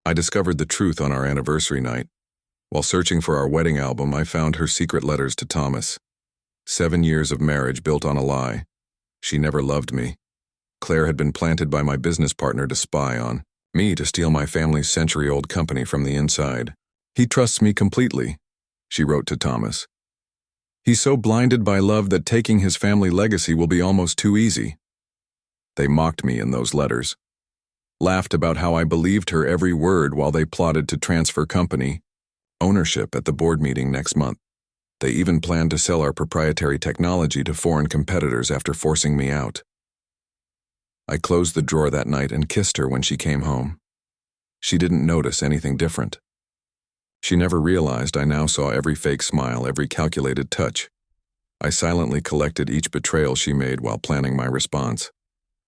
I discovered the truth on our anniversary night. While searching for our wedding album, I found her secret letters to Thomas. 7 years of marriage built on a lie. She never loved me. Claire had been planted by my business partner to spy on me, to steal my family's century-old company from the inside. He trusts me completely, she wrote to Thomas. He's so blinded by love that taking his family legacy will be almost too easy. They mocked me in those letters, laughed about how I believed her every word while they plotted to transfer company ownership at the board meeting next month. They even planned to sell our proprietary technology to foreign competitors after forcing me out. I closed the drawer that night and kissed her when she came home. She didn't notice anything different. She never realized I now saw every fake smile, every calculated touch. I silently collected each betrayal she made while planning my response.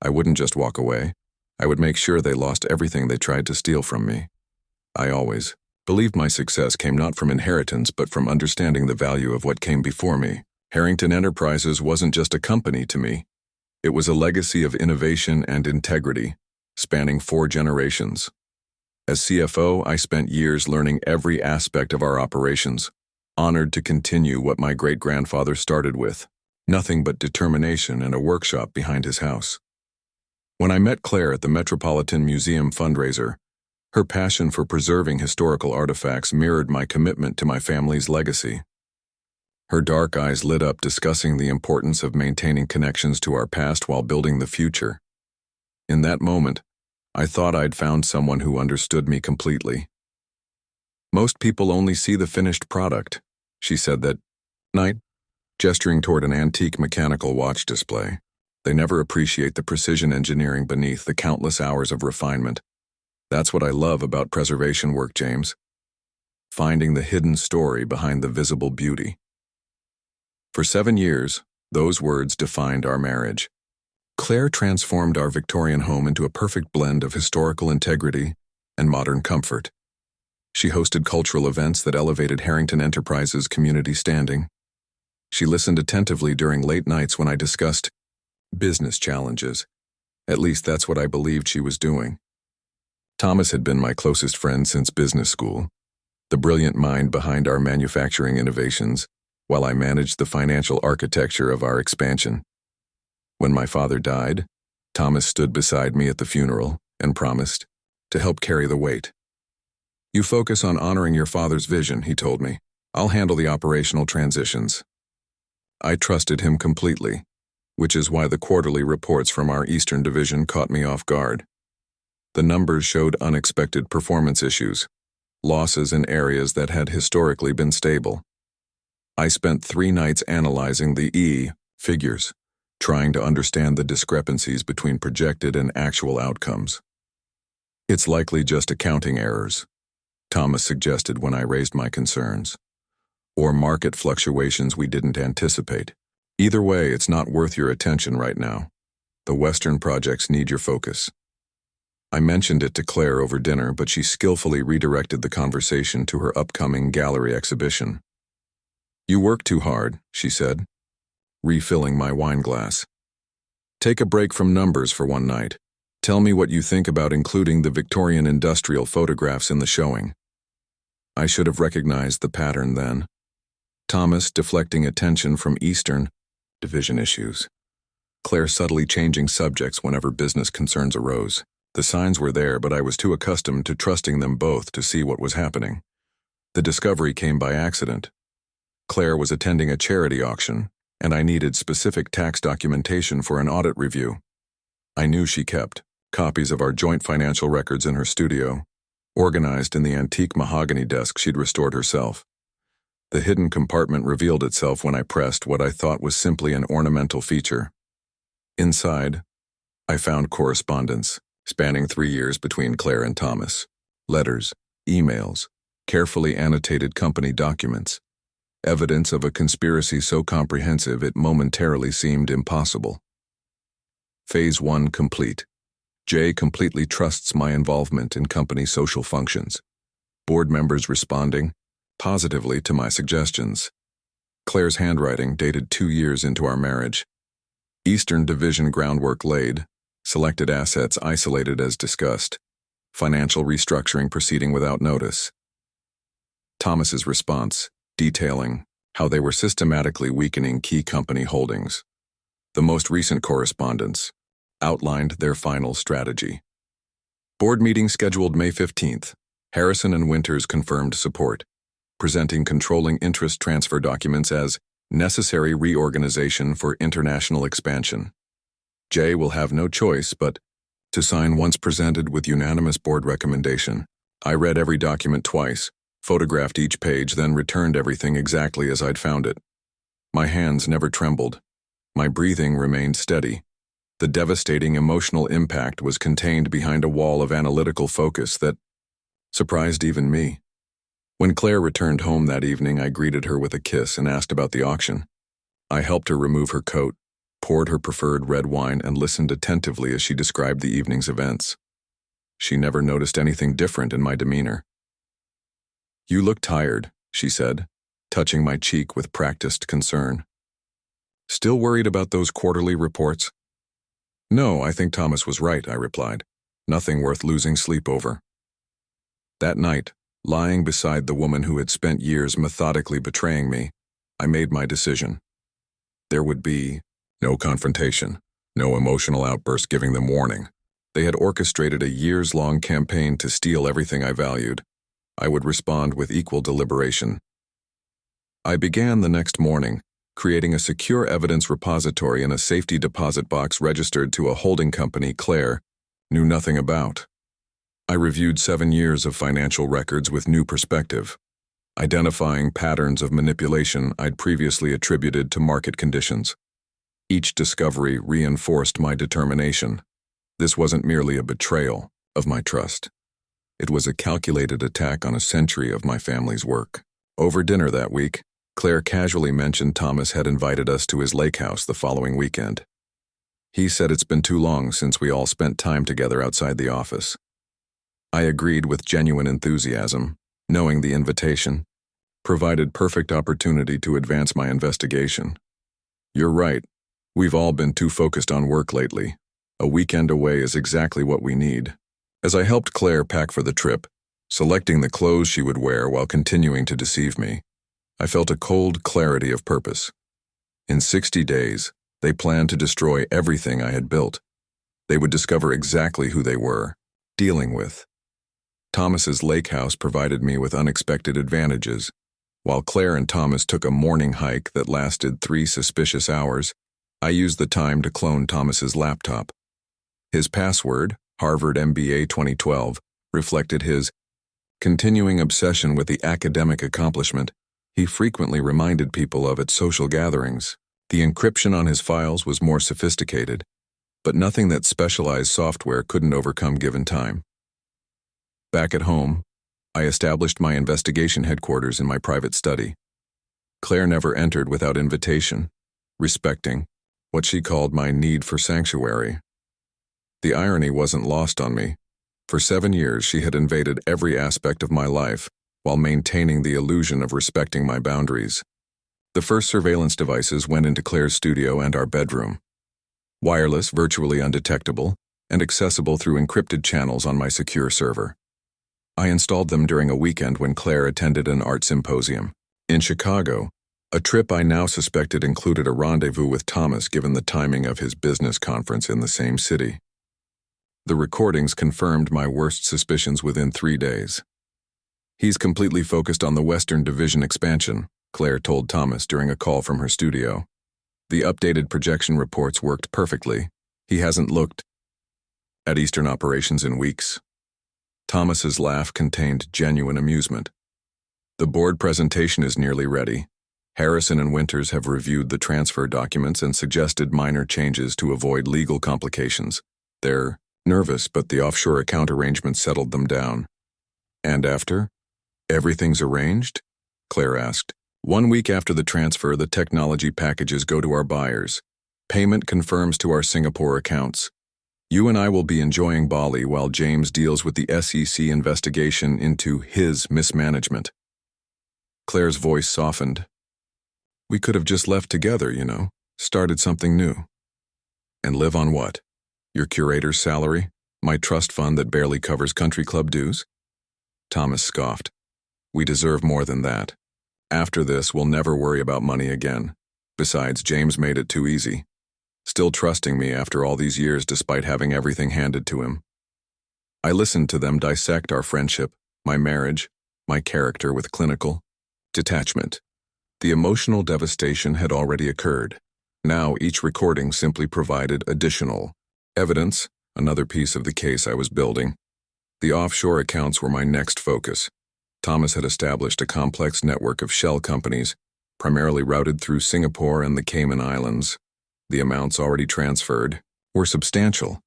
I wouldn't just walk away. I would make sure they lost everything they tried to steal from me. I always believed my success came not from inheritance but from understanding the value of what came before me. Harrington Enterprises wasn't just a company to me. It was a legacy of innovation and integrity, spanning 4 generations. As CFO, I spent years learning every aspect of our operations, honored to continue what my great-grandfather started with, nothing but determination and a workshop behind his house. When I met Claire at the Metropolitan Museum fundraiser, her passion for preserving historical artifacts mirrored my commitment to my family's legacy. Her dark eyes lit up, discussing the importance of maintaining connections to our past while building the future. In that moment, I thought I'd found someone who understood me completely. Most people only see the finished product, she said that night, gesturing toward an antique mechanical watch display. They never appreciate the precision engineering beneath, the countless hours of refinement. That's what I love about preservation work, James. Finding the hidden story behind the visible beauty. For 7 years, those words defined our marriage. Claire transformed our Victorian home into a perfect blend of historical integrity and modern comfort. She hosted cultural events that elevated Harrington Enterprises' community standing. She listened attentively during late nights when I discussed business challenges. At least that's what I believed she was doing. Thomas had been my closest friend since business school, the brilliant mind behind our manufacturing innovations, while I managed the financial architecture of our expansion. When my father died, Thomas stood beside me at the funeral and promised to help carry the weight. "You focus on honoring your father's vision," he told me. "I'll handle the operational transitions." I trusted him completely, which is why the quarterly reports from our Eastern Division caught me off guard. The numbers showed unexpected performance issues, losses in areas that had historically been stable. I spent 3 nights analyzing the figures, trying to understand the discrepancies between projected and actual outcomes. "It's likely just accounting errors," Thomas suggested when I raised my concerns, "or market fluctuations we didn't anticipate. Either way, it's not worth your attention right now. The Western projects need your focus." I mentioned it to Claire over dinner, but she skillfully redirected the conversation to her upcoming gallery exhibition. "You work too hard," she said, refilling my wine glass. "Take a break from numbers for one night. Tell me what you think about including the Victorian industrial photographs in the showing." I should have recognized the pattern then. Thomas deflecting attention from Eastern Division issues. Claire subtly changing subjects whenever business concerns arose. The signs were there, but I was too accustomed to trusting them both to see what was happening. The discovery came by accident. Claire was attending a charity auction, and I needed specific tax documentation for an audit review. I knew she kept copies of our joint financial records in her studio, organized in the antique mahogany desk she'd restored herself. The hidden compartment revealed itself when I pressed what I thought was simply an ornamental feature. Inside, I found correspondence spanning 3 years between Claire and Thomas. Letters, emails, carefully annotated company documents. Evidence of a conspiracy so comprehensive it momentarily seemed impossible. Phase 1 complete. Jay completely trusts my involvement in company social functions. Board members responding positively to my suggestions. Claire's handwriting dated 2 years into our marriage. Eastern Division groundwork laid, selected assets isolated as discussed. financial restructuring proceeding without notice. Thomas's response, detailing how they were systematically weakening key company holdings. The most recent correspondence outlined their final strategy. Board meeting scheduled May 15th. Harrison and Winters confirmed support, presenting controlling interest transfer documents as necessary reorganization for international expansion. Jay will have no choice but to sign once presented with unanimous board recommendation. I read every document twice, photographed each page, then returned everything exactly as I'd found it. My hands never trembled. My breathing remained steady. The devastating emotional impact was contained behind a wall of analytical focus that surprised even me. When Claire returned home that evening, I greeted her with a kiss and asked about the auction. I helped her remove her coat, poured her preferred red wine, and listened attentively as she described the evening's events. She never noticed anything different in my demeanor. "You look tired," she said, touching my cheek with practiced concern. "Still worried about those quarterly reports?" "No, I think Thomas was right," I replied. "Nothing worth losing sleep over." That night, lying beside the woman who had spent years methodically betraying me, I made my decision. There would be no confrontation, no emotional outburst giving them warning. They had orchestrated a years-long campaign to steal everything I valued. I would respond with equal deliberation. I began the next morning, creating a secure evidence repository in a safety deposit box registered to a holding company Claire knew nothing about. I reviewed 7 years of financial records with new perspective, identifying patterns of manipulation I'd previously attributed to market conditions. Each discovery reinforced my determination. This wasn't merely a betrayal of my trust. It was a calculated attack on a century of my family's work. Over dinner that week, Claire casually mentioned Thomas had invited us to his lake house the following weekend. He said it's been too long since we all spent time together outside the office. I agreed with genuine enthusiasm, knowing the invitation provided perfect opportunity to advance my investigation. "You're right. We've all been too focused on work lately. A weekend away is exactly what we need." As I helped Claire pack for the trip, selecting the clothes she would wear while continuing to deceive me, I felt a cold clarity of purpose. In 60 days, they planned to destroy everything I had built. They would discover exactly who they were dealing with. Thomas's lake house provided me with unexpected advantages. While Claire and Thomas took a morning hike that lasted 3 suspicious hours, I used the time to clone Thomas's laptop. His password, Harvard MBA 2012, reflected his continuing obsession with the academic accomplishment he frequently reminded people of at social gatherings. The encryption on his files was more sophisticated, but nothing that specialized software couldn't overcome given time. Back at home, I established my investigation headquarters in my private study. Claire never entered without invitation, respecting what she called my need for sanctuary. The irony wasn't lost on me. For 7 years, she had invaded every aspect of my life while maintaining the illusion of respecting my boundaries. The first surveillance devices went into Claire's studio and our bedroom. Wireless, virtually undetectable, and accessible through encrypted channels on my secure server. I installed them during a weekend when Claire attended an art symposium in Chicago, a trip I now suspected included a rendezvous with Thomas given the timing of his business conference in the same city. The recordings confirmed my worst suspicions within 3 days. "He's completely focused on the Western Division expansion," Claire told Thomas during a call from her studio. "The updated projection reports worked perfectly. He hasn't looked at Eastern operations in weeks." Thomas's laugh contained genuine amusement. "The board presentation is nearly ready. Harrison and Winters have reviewed the transfer documents and suggested minor changes to avoid legal complications. They're nervous, but the offshore account arrangement settled them down." "And after? Everything's arranged?" Claire asked. "1 week after the transfer, the technology packages go to our buyers. Payment confirms to our Singapore accounts. You and I will be enjoying Bali while James deals with the SEC investigation into his mismanagement." Claire's voice softened. "We could have just left together, started something new." "And live on what? Your curator's salary?" My trust fund that barely covers country club dues? Thomas scoffed. We deserve more than that. After this, we'll never worry about money again. Besides, James made it too easy. Still trusting me after all these years despite having everything handed to him. I listened to them dissect our friendship, my marriage, my character with clinical detachment. The emotional devastation had already occurred. Now each recording simply provided additional evidence, another piece of the case I was building. The offshore accounts were my next focus. Thomas had established a complex network of shell companies, primarily routed through Singapore and the Cayman Islands. The amounts already transferred were substantial,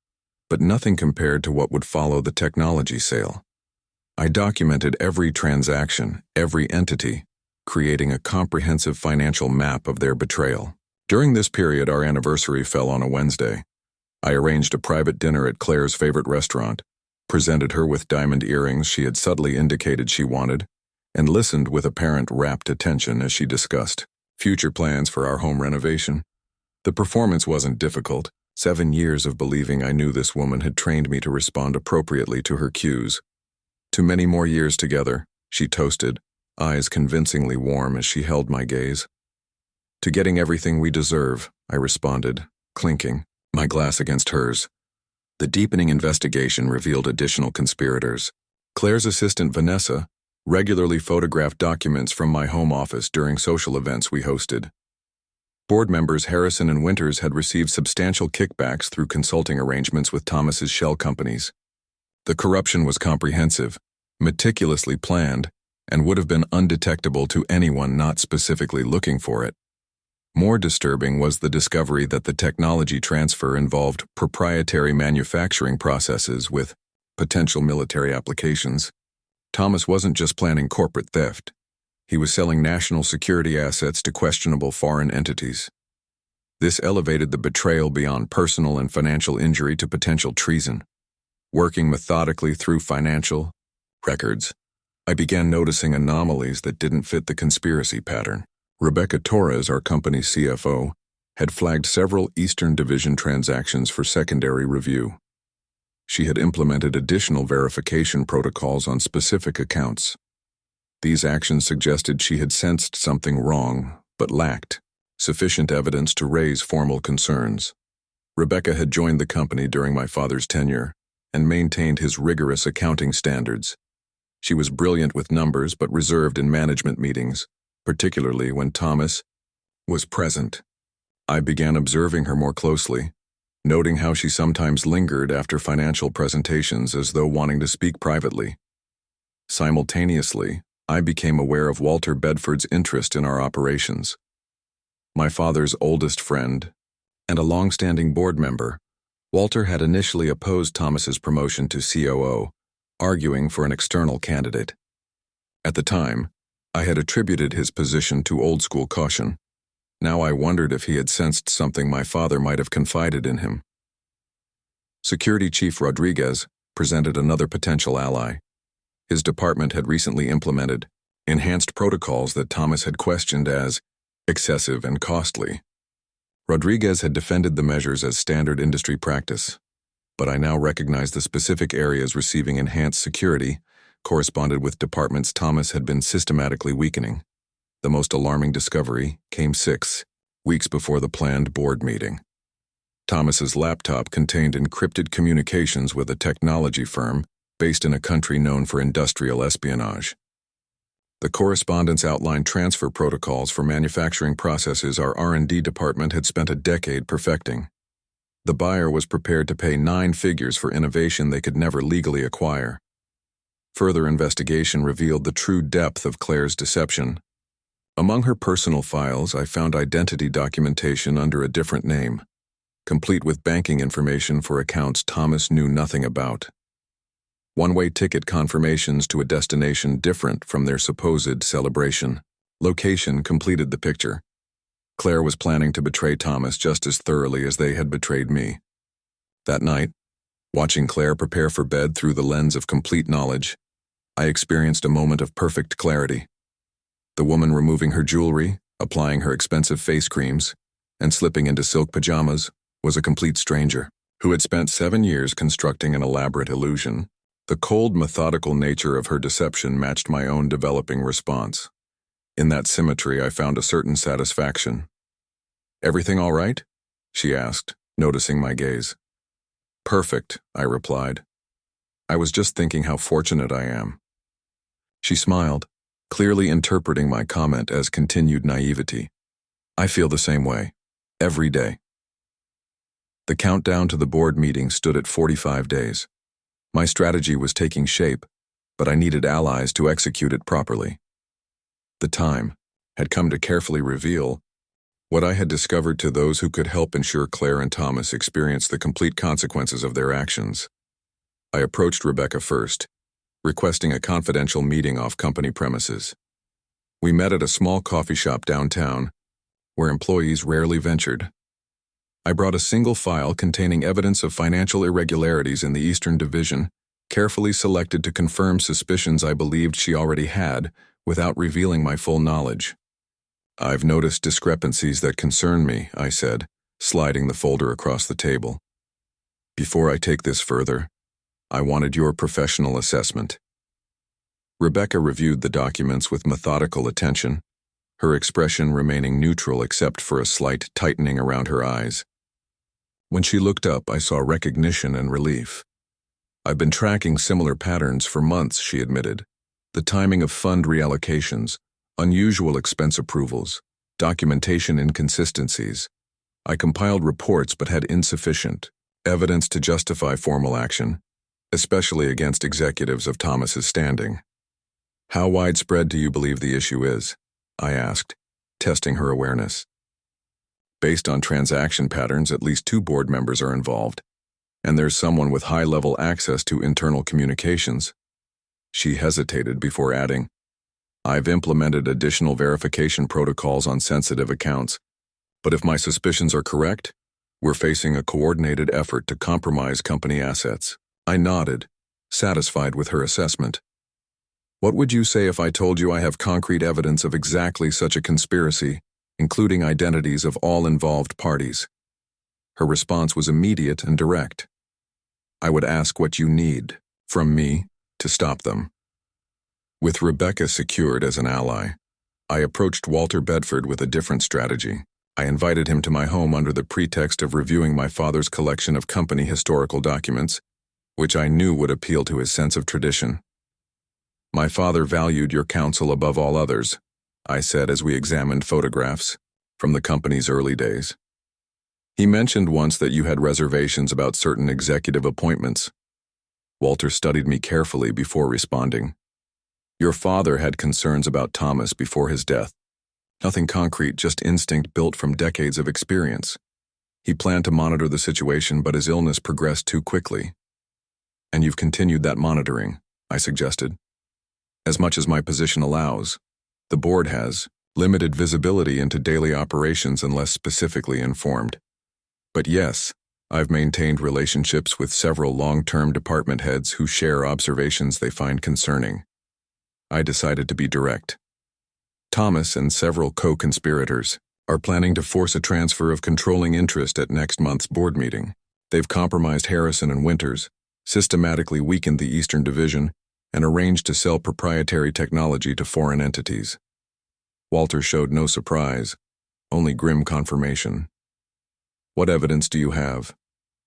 but nothing compared to what would follow the technology sale. I documented every transaction, every entity, creating a comprehensive financial map of their betrayal. During this period, our anniversary fell on a Wednesday. I arranged a private dinner at Claire's favorite restaurant, presented her with diamond earrings she had subtly indicated she wanted, and listened with apparent rapt attention as she discussed future plans for our home renovation. The performance wasn't difficult. 7 years of believing I knew this woman had trained me to respond appropriately to her cues. To many more years together, she toasted, eyes convincingly warm as she held my gaze. To getting everything we deserve, I responded, clinking, my glass against hers. The deepening investigation revealed additional conspirators. Claire's assistant, Vanessa, regularly photographed documents from my home office during social events we hosted. Board members Harrison and Winters had received substantial kickbacks through consulting arrangements with Thomas's shell companies. The corruption was comprehensive, meticulously planned, and would have been undetectable to anyone not specifically looking for it. More disturbing was the discovery that the technology transfer involved proprietary manufacturing processes with potential military applications. Thomas wasn't just planning corporate theft. He was selling national security assets to questionable foreign entities. This elevated the betrayal beyond personal and financial injury to potential treason. Working methodically through financial records, I began noticing anomalies that didn't fit the conspiracy pattern. Rebecca Torres, our company's CFO, had flagged several Eastern Division transactions for secondary review. She had implemented additional verification protocols on specific accounts. These actions suggested she had sensed something wrong, but lacked sufficient evidence to raise formal concerns. Rebecca had joined the company during my father's tenure and maintained his rigorous accounting standards. She was brilliant with numbers but reserved in management meetings, particularly when Thomas was present. I began observing her more closely, noting how she sometimes lingered after financial presentations as though wanting to speak privately. Simultaneously, I became aware of Walter Bedford's interest in our operations. My father's oldest friend and a long-standing board member, Walter had initially opposed Thomas's promotion to COO, arguing for an external candidate. At the time, I had attributed his position to old-school caution. Now I wondered if he had sensed something my father might have confided in him. Security Chief Rodriguez presented another potential ally. His department had recently implemented enhanced protocols that Thomas had questioned as excessive and costly. Rodriguez had defended the measures as standard industry practice, but I now recognized the specific areas receiving enhanced security corresponded with departments Thomas had been systematically weakening. The most alarming discovery came 6 weeks before the planned board meeting. Thomas's laptop contained encrypted communications with a technology firm based in a country known for industrial espionage. The correspondence outlined transfer protocols for manufacturing processes our R&D department had spent a decade perfecting. The buyer was prepared to pay 9 figures for innovation they could never legally acquire. Further investigation revealed the true depth of Claire's deception. Among her personal files, I found identity documentation under a different name, complete with banking information for accounts Thomas knew nothing about. One-way ticket confirmations to a destination different from their supposed celebration. Location completed the picture. Claire was planning to betray Thomas just as thoroughly as they had betrayed me. That night, watching Claire prepare for bed through the lens of complete knowledge, I experienced a moment of perfect clarity. The woman removing her jewelry, applying her expensive face creams, and slipping into silk pajamas was a complete stranger. who had spent 7 years constructing an elaborate illusion. The cold, methodical nature of her deception matched my own developing response. In that symmetry, I found a certain satisfaction. "Everything all right?" she asked, noticing my gaze. "Perfect," I replied. "I was just thinking how fortunate I am." She smiled, clearly interpreting my comment as continued naivety. "I feel the same way. Every day." The countdown to the board meeting stood at 45 days. My strategy was taking shape, but I needed allies to execute it properly. The time had come to carefully reveal what I had discovered to those who could help ensure Claire and Thomas experienced the complete consequences of their actions. I approached Rebecca first, requesting a confidential meeting off company premises. We met at a small coffee shop downtown, where employees rarely ventured. I brought a single file containing evidence of financial irregularities in the Eastern Division, carefully selected to confirm suspicions I believed she already had, without revealing my full knowledge. "I've noticed discrepancies that concern me," I said, sliding the folder across the table. "Before I take this further, I wanted your professional assessment." Rebecca reviewed the documents with methodical attention, her expression remaining neutral except for a slight tightening around her eyes. When she looked up, I saw recognition and relief. "I've been tracking similar patterns for months," she admitted. "The timing of fund reallocations, unusual expense approvals, documentation inconsistencies. I compiled reports but had insufficient evidence to justify formal action, especially against executives of Thomas's standing." "How widespread do you believe the issue is?" I asked, testing her awareness. "Based on transaction patterns, at least 2 board members are involved, and there's someone with high-level access to internal communications." She hesitated before adding, "I've implemented additional verification protocols on sensitive accounts, but if my suspicions are correct, we're facing a coordinated effort to compromise company assets." I nodded, satisfied with her assessment. "What would you say if I told you I have concrete evidence of exactly such a conspiracy, including identities of all involved parties?" Her response was immediate and direct. "I would ask what you need from me to stop them." With Rebecca secured as an ally, I approached Walter Bedford with a different strategy. I invited him to my home under the pretext of reviewing my father's collection of company historical documents, which I knew would appeal to his sense of tradition. "My father valued your counsel above all others," I said as we examined photographs from the company's early days. "He mentioned once that you had reservations about certain executive appointments." Walter studied me carefully before responding. "Your father had concerns about Thomas before his death. Nothing concrete, just instinct built from decades of experience. He planned to monitor the situation, but his illness progressed too quickly." "And you've continued that monitoring," I suggested. "As much as my position allows. The board has limited visibility into daily operations unless specifically informed. But yes, I've maintained relationships with several long-term department heads who share observations they find concerning." I decided to be direct. "Thomas and several co-conspirators are planning to force a transfer of controlling interest at next month's board meeting. They've compromised Harrison and Winters, systematically weakened the Eastern Division, and arranged to sell proprietary technology to foreign entities." Walter showed no surprise, only grim confirmation. "What evidence do you have?"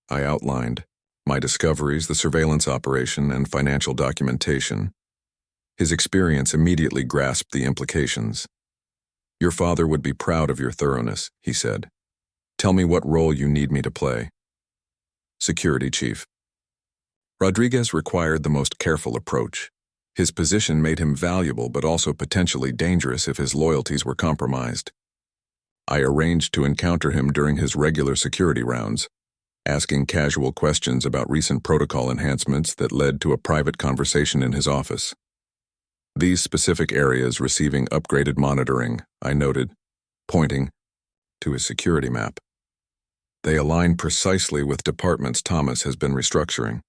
I outlined my discoveries, the surveillance operation, and financial documentation. His experience immediately grasped the implications. "Your father would be proud of your thoroughness," he said. "Tell me what role you need me to play." "Security chief." Rodriguez required the most careful approach. His position made him valuable but also potentially dangerous if his loyalties were compromised. I arranged to encounter him during his regular security rounds, asking casual questions about recent protocol enhancements that led to a private conversation in his office. "These specific areas receiving upgraded monitoring," I noted, pointing to his security map. "They align precisely with departments Thomas has been restructuring."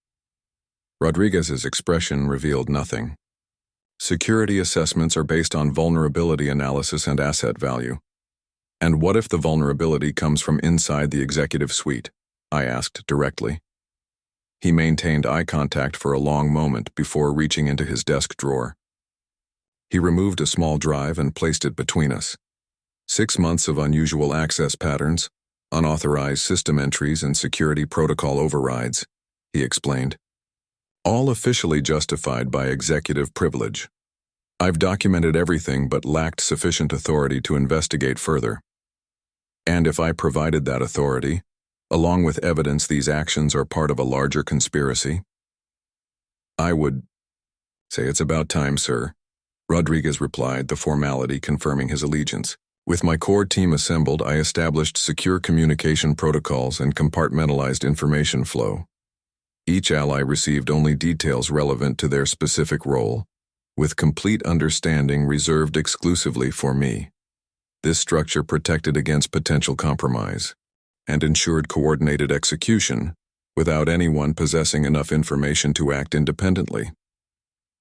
Rodriguez's expression revealed nothing. "Security assessments are based on vulnerability analysis and asset value." "And what if the vulnerability comes from inside the executive suite?" I asked directly. He maintained eye contact for a long moment before reaching into his desk drawer. He removed a small drive and placed it between us. 6 months of unusual access patterns, unauthorized system entries, and security protocol overrides, he explained. All officially justified by executive privilege. I've documented everything but lacked sufficient authority to investigate further. And if I provided that authority, along with evidence these actions are part of a larger conspiracy, I would say it's about time, sir, Rodriguez replied, the formality confirming his allegiance. With my core team assembled, I established secure communication protocols and compartmentalized information flow. Each ally received only details relevant to their specific role, with complete understanding reserved exclusively for me. This structure protected against potential compromise and ensured coordinated execution without anyone possessing enough information to act independently.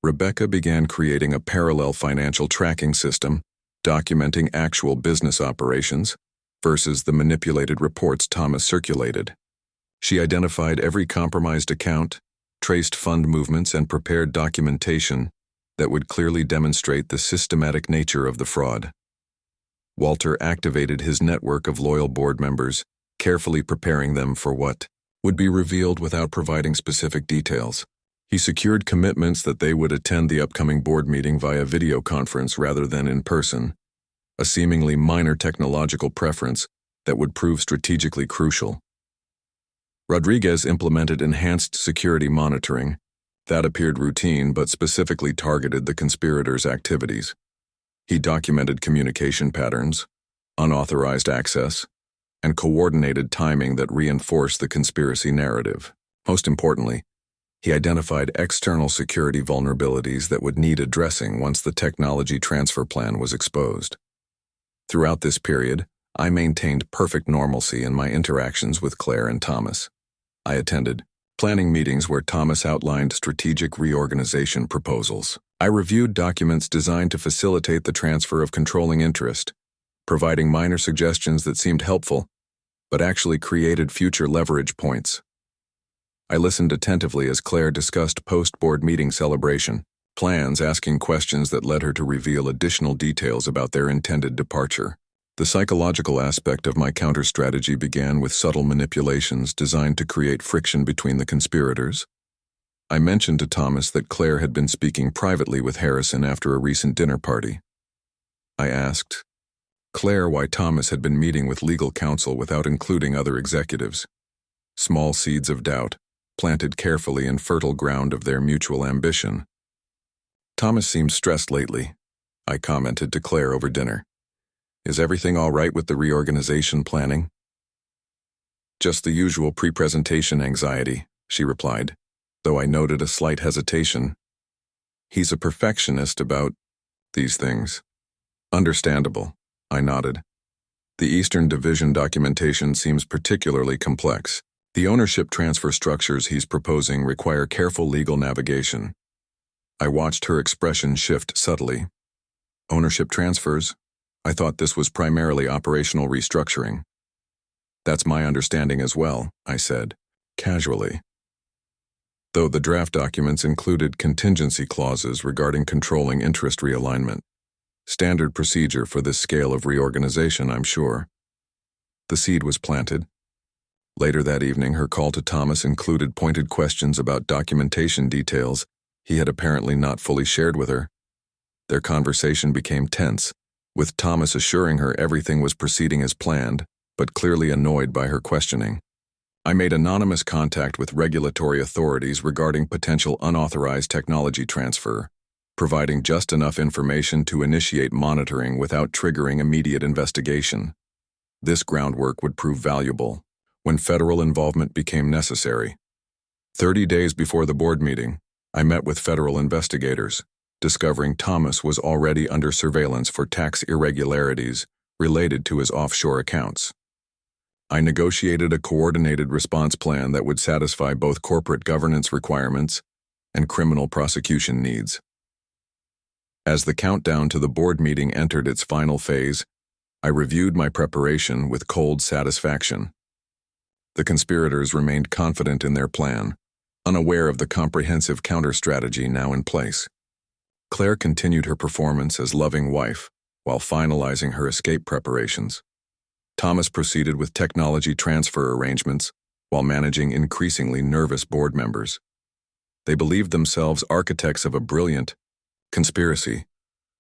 Rebecca began creating a parallel financial tracking system, documenting actual business operations versus the manipulated reports Thomas circulated. She identified every compromised account, traced fund movements, and prepared documentation that would clearly demonstrate the systematic nature of the fraud. Walter activated his network of loyal board members, carefully preparing them for what would be revealed without providing specific details. He secured commitments that they would attend the upcoming board meeting via video conference rather than in person, a seemingly minor technological preference that would prove strategically crucial. Rodriguez implemented enhanced security monitoring. That appeared routine but specifically targeted the conspirators' activities. He documented communication patterns, unauthorized access, and coordinated timing that reinforced the conspiracy narrative. Most importantly, he identified external security vulnerabilities that would need addressing once the technology transfer plan was exposed. Throughout this period, I maintained perfect normalcy in my interactions with Claire and Thomas. I attended planning meetings where Thomas outlined strategic reorganization proposals. I reviewed documents designed to facilitate the transfer of controlling interest, providing minor suggestions that seemed helpful, but actually created future leverage points. I listened attentively as Claire discussed post-board meeting celebration plans, asking questions that led her to reveal additional details about their intended departure. The psychological aspect of my counter-strategy began with subtle manipulations designed to create friction between the conspirators. I mentioned to Thomas that Claire had been speaking privately with Harrison after a recent dinner party. I asked Claire why Thomas had been meeting with legal counsel without including other executives. Small seeds of doubt, planted carefully in fertile ground of their mutual ambition. Thomas seemed stressed lately, I commented to Claire over dinner. Is everything all right with the reorganization planning? Just the usual pre-presentation anxiety, she replied, though I noted a slight hesitation. He's a perfectionist about these things. Understandable, I nodded. The Eastern Division documentation seems particularly complex. The ownership transfer structures he's proposing require careful legal navigation. I watched her expression shift subtly. Ownership transfers? I thought this was primarily operational restructuring. That's my understanding as well, I said, casually. Though the draft documents included contingency clauses regarding controlling interest realignment. Standard procedure for this scale of reorganization, I'm sure. The seed was planted. Later that evening, her call to Thomas included pointed questions about documentation details he had apparently not fully shared with her. Their conversation became tense, with Thomas assuring her everything was proceeding as planned, but clearly annoyed by her questioning. I made anonymous contact with regulatory authorities regarding potential unauthorized technology transfer, providing just enough information to initiate monitoring without triggering immediate investigation. This groundwork would prove valuable when federal involvement became necessary. 30 days before the board meeting, I met with federal investigators, discovering Thomas was already under surveillance for tax irregularities related to his offshore accounts. I negotiated a coordinated response plan that would satisfy both corporate governance requirements and criminal prosecution needs. As the countdown to the board meeting entered its final phase, I reviewed my preparation with cold satisfaction. The conspirators remained confident in their plan, unaware of the comprehensive counter-strategy now in place. Claire continued her performance as loving wife while finalizing her escape preparations. Thomas proceeded with technology transfer arrangements while managing increasingly nervous board members. They believed themselves architects of a brilliant conspiracy,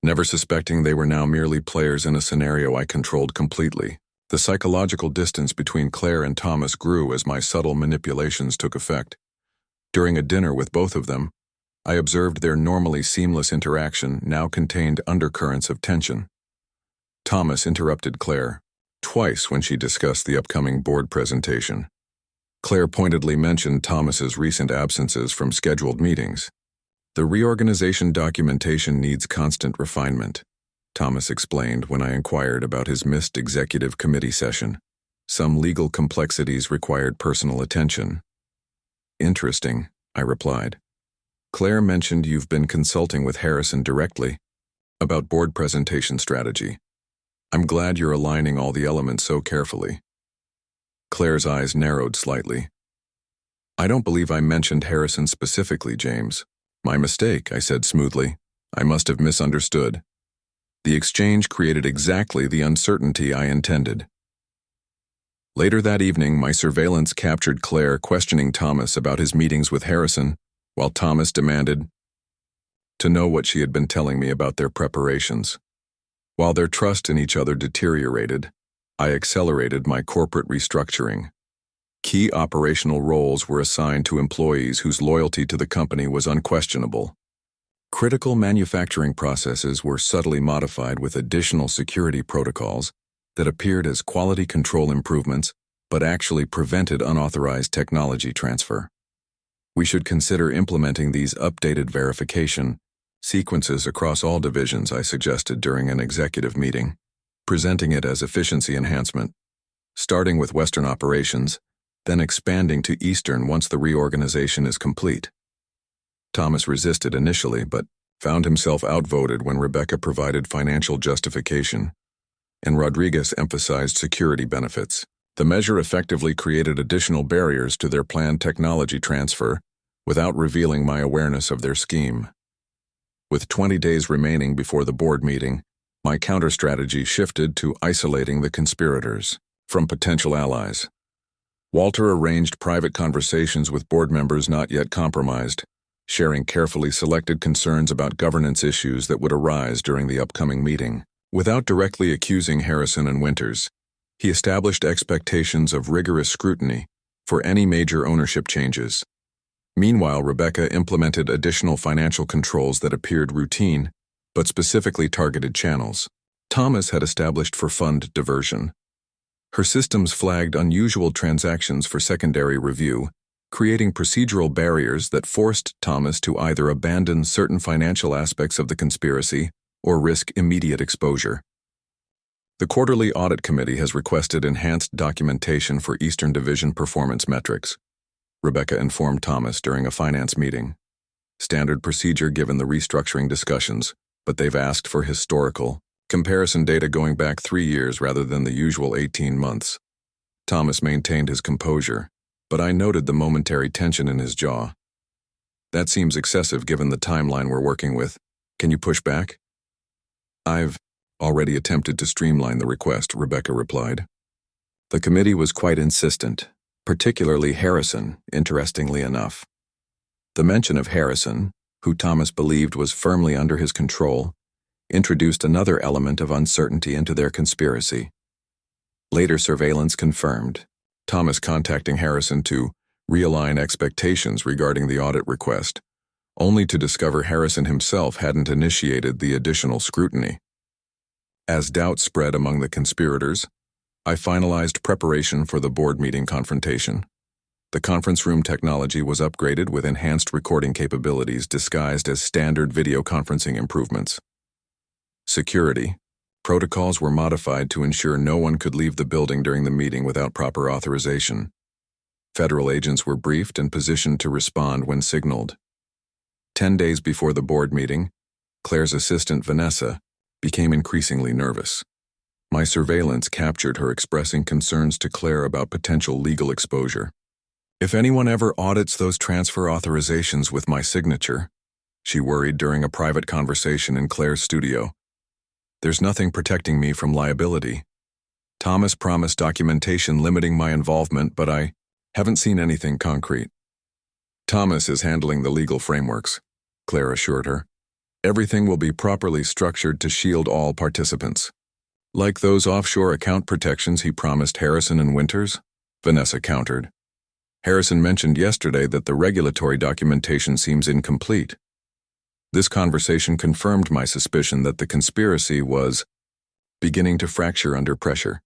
never suspecting they were now merely players in a scenario I controlled completely. The psychological distance between Claire and Thomas grew as my subtle manipulations took effect. During a dinner with both of them, I observed their normally seamless interaction now contained undercurrents of tension. Thomas interrupted Claire twice when she discussed the upcoming board presentation. Claire pointedly mentioned Thomas's recent absences from scheduled meetings. The reorganization documentation needs constant refinement, Thomas explained when I inquired about his missed executive committee session. Some legal complexities required personal attention. Interesting, I replied. Claire mentioned you've been consulting with Harrison directly about board presentation strategy. I'm glad you're aligning all the elements so carefully. Claire's eyes narrowed slightly. I don't believe I mentioned Harrison specifically, James. My mistake, I said smoothly. I must have misunderstood. The exchange created exactly the uncertainty I intended. Later that evening, my surveillance captured Claire questioning Thomas about his meetings with Harrison, while Thomas demanded to know what she had been telling me about their preparations. While their trust in each other deteriorated, I accelerated my corporate restructuring. Key operational roles were assigned to employees whose loyalty to the company was unquestionable. Critical manufacturing processes were subtly modified with additional security protocols that appeared as quality control improvements but actually prevented unauthorized technology transfer. We should consider implementing these updated verification sequences across all divisions, I suggested during an executive meeting, presenting it as efficiency enhancement, starting with Western operations, then expanding to Eastern once the reorganization is complete. Thomas resisted initially, but found himself outvoted when Rebecca provided financial justification, and Rodriguez emphasized security benefits. The measure effectively created additional barriers to their planned technology transfer without revealing my awareness of their scheme. With 20 days remaining before the board meeting, my counter-strategy shifted to isolating the conspirators from potential allies. Walter arranged private conversations with board members not yet compromised, sharing carefully selected concerns about governance issues that would arise during the upcoming meeting. Without directly accusing Harrison and Winters, he established expectations of rigorous scrutiny for any major ownership changes. Meanwhile, Rebecca implemented additional financial controls that appeared routine, but specifically targeted channels. Thomas had established for fund diversion. Her systems flagged unusual transactions for secondary review, creating procedural barriers that forced Thomas to either abandon certain financial aspects of the conspiracy or risk immediate exposure. The Quarterly Audit Committee has requested enhanced documentation for Eastern Division performance metrics, Rebecca informed Thomas during a finance meeting. Standard procedure given the restructuring discussions, but they've asked for historical comparison data going back 3 years rather than the usual 18 months. Thomas maintained his composure, but I noted the momentary tension in his jaw. That seems excessive given the timeline we're working with. Can you push back? I've already attempted to streamline the request, Rebecca replied. The committee was quite insistent, particularly Harrison, interestingly enough. The mention of Harrison, who Thomas believed was firmly under his control, introduced another element of uncertainty into their conspiracy. Later surveillance confirmed Thomas contacting Harrison to realign expectations regarding the audit request, only to discover Harrison himself hadn't initiated the additional scrutiny. As doubt spread among the conspirators, I finalized preparation for the board meeting confrontation. The conference room technology was upgraded with enhanced recording capabilities disguised as standard video conferencing improvements. Security protocols were modified to ensure no one could leave the building during the meeting without proper authorization. Federal agents were briefed and positioned to respond when signaled. 10 days before the board meeting, Claire's assistant, Vanessa, became increasingly nervous. My surveillance captured her expressing concerns to Claire about potential legal exposure. If anyone ever audits those transfer authorizations with my signature, she worried during a private conversation in Claire's studio, there's nothing protecting me from liability. Thomas promised documentation limiting my involvement, but I haven't seen anything concrete. Thomas is handling the legal frameworks, Claire assured her. Everything will be properly structured to shield all participants. Like those offshore account protections he promised Harrison and Winters, Vanessa countered. Harrison mentioned yesterday that the regulatory documentation seems incomplete. This conversation confirmed my suspicion that the conspiracy was beginning to fracture under pressure.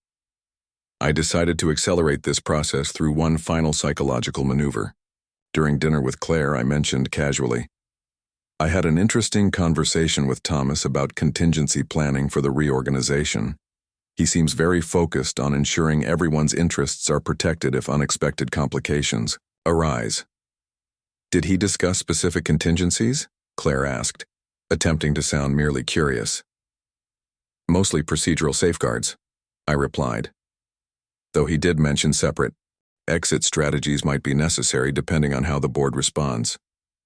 I decided to accelerate this process through one final psychological maneuver. During dinner with Claire, I mentioned casually, I had an interesting conversation with Thomas about contingency planning for the reorganization. He seems very focused on ensuring everyone's interests are protected if unexpected complications arise. Did he discuss specific contingencies? Claire asked, attempting to sound merely curious. Mostly procedural safeguards, I replied. Though he did mention separate exit strategies might be necessary depending on how the board responds.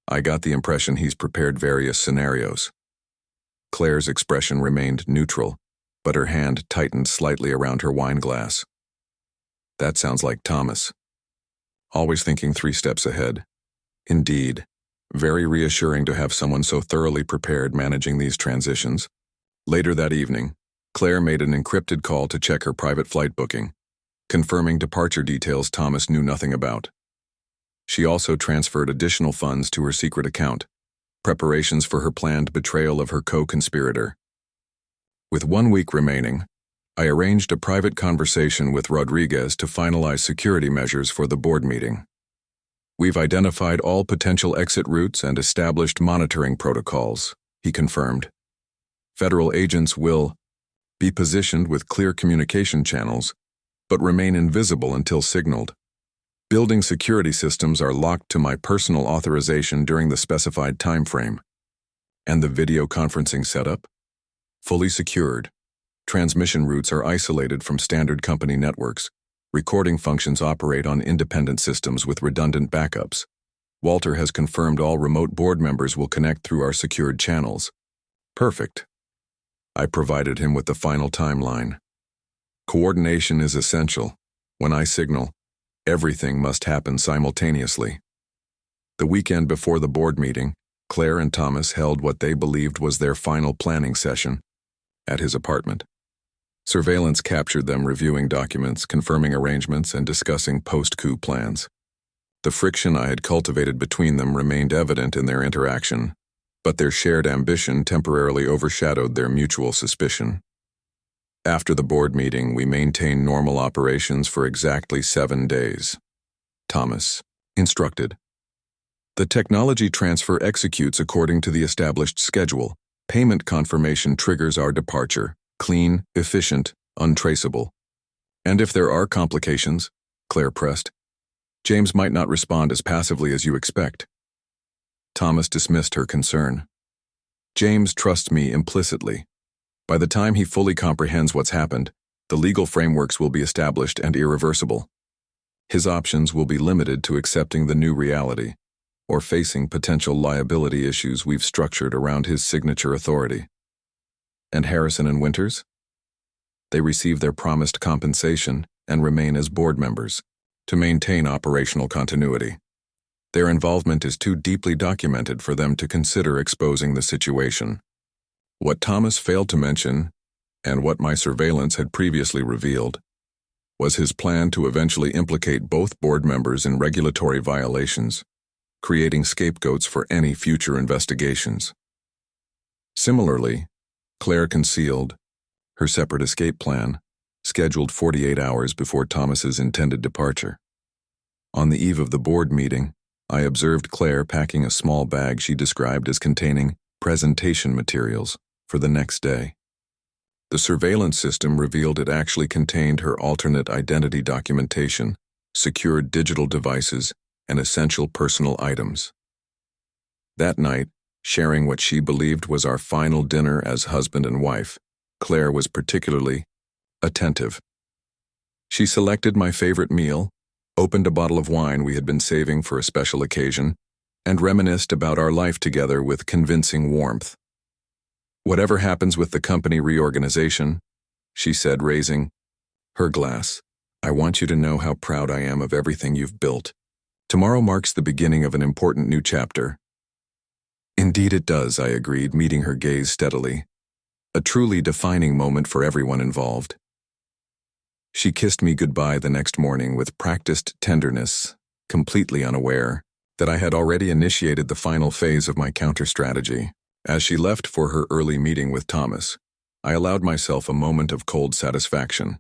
I got the impression he's prepared various scenarios. Claire's expression remained neutral, but her hand tightened slightly around her wine glass. That sounds like Thomas. Always thinking 3 steps ahead. Indeed, very reassuring to have someone so thoroughly prepared managing these transitions. Later that evening, Claire made an encrypted call to check her private flight booking, confirming departure details Thomas knew nothing about. She also transferred additional funds to her secret account, preparations for her planned betrayal of her co-conspirator. With 1 week remaining, I arranged a private conversation with Rodriguez to finalize security measures for the board meeting. We've identified all potential exit routes and established monitoring protocols, he confirmed. Federal agents will be positioned with clear communication channels, but remain invisible until signaled. Building security systems are locked to my personal authorization during the specified time frame. And the video conferencing setup? Fully secured. Transmission routes are isolated from standard company networks. Recording functions operate on independent systems with redundant backups. Walter has confirmed all remote board members will connect through our secured channels. Perfect. I provided him with the final timeline. Coordination is essential. When I signal, everything must happen simultaneously. The weekend before the board meeting, Claire and Thomas held what they believed was their final planning session at his apartment. Surveillance captured them reviewing documents, confirming arrangements, and discussing post-coup plans. The friction I had cultivated between them remained evident in their interaction, but their shared ambition temporarily overshadowed their mutual suspicion. After the board meeting, we maintained normal operations for exactly 7 days. Thomas instructed. The technology transfer executes according to the established schedule. Payment confirmation triggers our departure. Clean, efficient, untraceable. And if there are complications, Claire pressed, James might not respond as passively as you expect. Thomas dismissed her concern. James trusts me implicitly. By the time he fully comprehends what's happened, the legal frameworks will be established and irreversible. His options will be limited to accepting the new reality, or facing potential liability issues we've structured around his signature authority. And Harrison and Winters? They receive their promised compensation and remain as board members to maintain operational continuity. Their involvement is too deeply documented for them to consider exposing the situation. What Thomas failed to mention, and what my surveillance had previously revealed, was his plan to eventually implicate both board members in regulatory violations, creating scapegoats for any future investigations. Similarly, Claire concealed her separate escape plan, scheduled 48 hours before Thomas's intended departure. On the eve of the board meeting, I observed Claire packing a small bag she described as containing presentation materials for the next day. The surveillance system revealed it actually contained her alternate identity documentation, secured digital devices, and essential personal items. That night, sharing what she believed was our final dinner as husband and wife, Claire was particularly attentive. She selected my favorite meal, opened a bottle of wine we had been saving for a special occasion, and reminisced about our life together with convincing warmth. "Whatever happens with the company reorganization," she said, raising her glass, "I want you to know how proud I am of everything you've built. Tomorrow marks the beginning of an important new chapter." "Indeed it does," I agreed, meeting her gaze steadily. "A truly defining moment for everyone involved." She kissed me goodbye the next morning with practiced tenderness, completely unaware that I had already initiated the final phase of my counter-strategy. As she left for her early meeting with Thomas, I allowed myself a moment of cold satisfaction.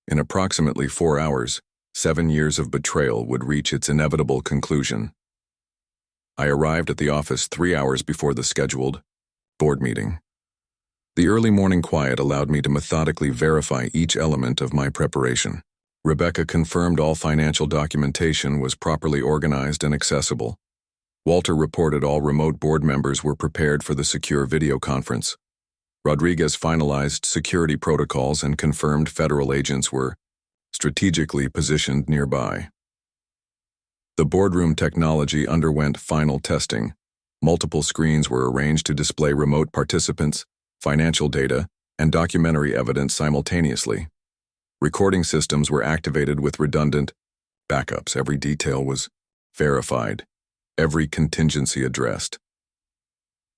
In approximately 4 hours, 7 years of betrayal would reach its inevitable conclusion. I arrived at the office 3 hours before the scheduled board meeting. The early morning quiet allowed me to methodically verify each element of my preparation. Rebecca confirmed all financial documentation was properly organized and accessible. Walter reported all remote board members were prepared for the secure video conference. Rodriguez finalized security protocols and confirmed federal agents were strategically positioned nearby. The boardroom technology underwent final testing. Multiple screens were arranged to display remote participants, financial data, and documentary evidence simultaneously. Recording systems were activated with redundant backups. Every detail was verified, every contingency addressed.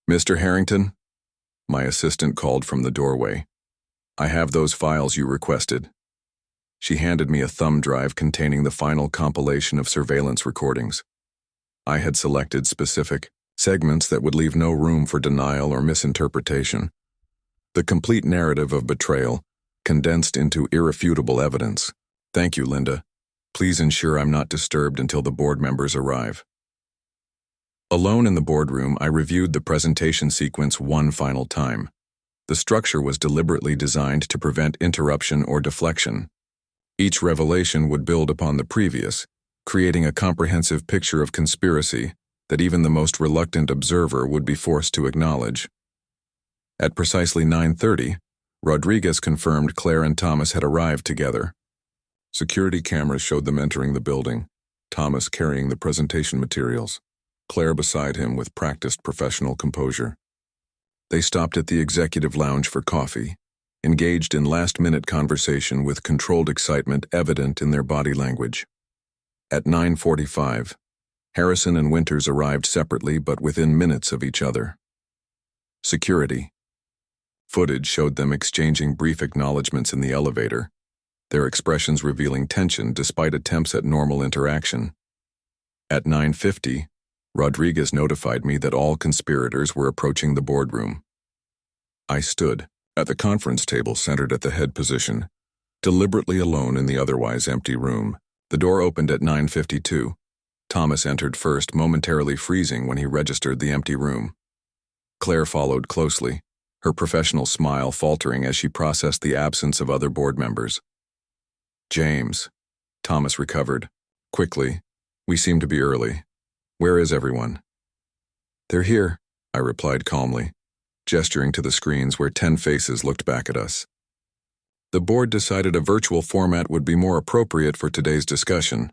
"Mr. Harrington?" My assistant called from the doorway. "I have those files you requested." She handed me a thumb drive containing the final compilation of surveillance recordings. I had selected specific segments that would leave no room for denial or misinterpretation. The complete narrative of betrayal, condensed into irrefutable evidence. "Thank you, Linda. Please ensure I'm not disturbed until the board members arrive." Alone in the boardroom, I reviewed the presentation sequence one final time. The structure was deliberately designed to prevent interruption or deflection. Each revelation would build upon the previous, creating a comprehensive picture of conspiracy that even the most reluctant observer would be forced to acknowledge. At precisely 9:30, Rodriguez confirmed Claire and Thomas had arrived together. Security cameras showed them entering the building, Thomas carrying the presentation materials, Claire beside him with practiced professional composure. They stopped at the executive lounge for coffee, engaged in last-minute conversation with controlled excitement evident in their body language. At 9:45, Harrison and Winters arrived separately but within minutes of each other. Security. Footage showed them exchanging brief acknowledgments in the elevator, their expressions revealing tension despite attempts at normal interaction. At 9:50, Rodriguez notified me that all conspirators were approaching the boardroom. I stood at the conference table centered at the head position, deliberately alone in the otherwise empty room. The door opened at 9:52. Thomas entered first, momentarily freezing when he registered the empty room. Claire followed closely, her professional smile faltering as she processed the absence of other board members. "James," Thomas recovered. Quickly, "We seem to be early. Where is everyone?" "They're here," I replied calmly, gesturing to the screens where 10 faces looked back at us. The board decided a virtual format would be more appropriate for today's discussion.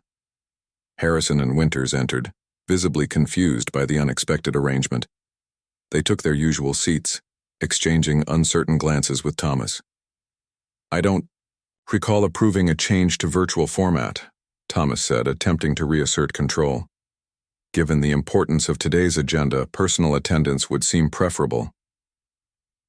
Harrison and Winters entered, visibly confused by the unexpected arrangement. They took their usual seats, exchanging uncertain glances with Thomas. "I don't recall approving a change to virtual format," Thomas said, attempting to reassert control. "Given the importance of today's agenda, personal attendance would seem preferable."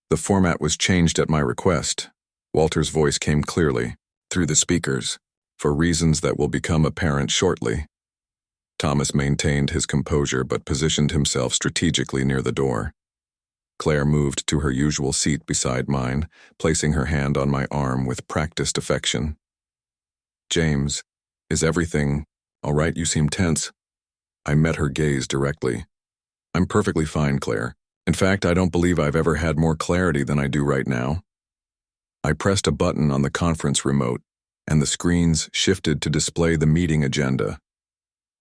"The format was changed at my request." Walter's voice came clearly, through the speakers, "for reasons that will become apparent shortly." Thomas maintained his composure but positioned himself strategically near the door. Claire moved to her usual seat beside mine, placing her hand on my arm with practiced affection. "James, is everything all right? You seem tense." I met her gaze directly. "I'm perfectly fine, Claire. In fact, I don't believe I've ever had more clarity than I do right now." I pressed a button on the conference remote, and the screens shifted to display the meeting agenda.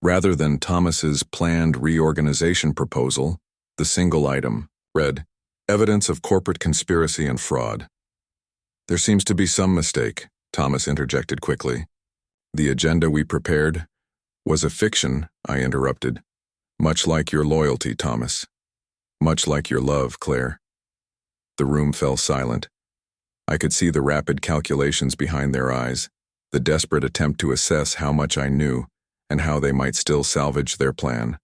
Rather than Thomas's planned reorganization proposal, the single item read, "Evidence of corporate conspiracy and fraud." "There seems to be some mistake," Thomas interjected quickly. The agenda we prepared was a fiction, I interrupted. Much like your loyalty, Thomas. Much like your love, Claire. The room fell silent. I could see the rapid calculations behind their eyes, the desperate attempt to assess how much I knew and how they might still salvage their plan.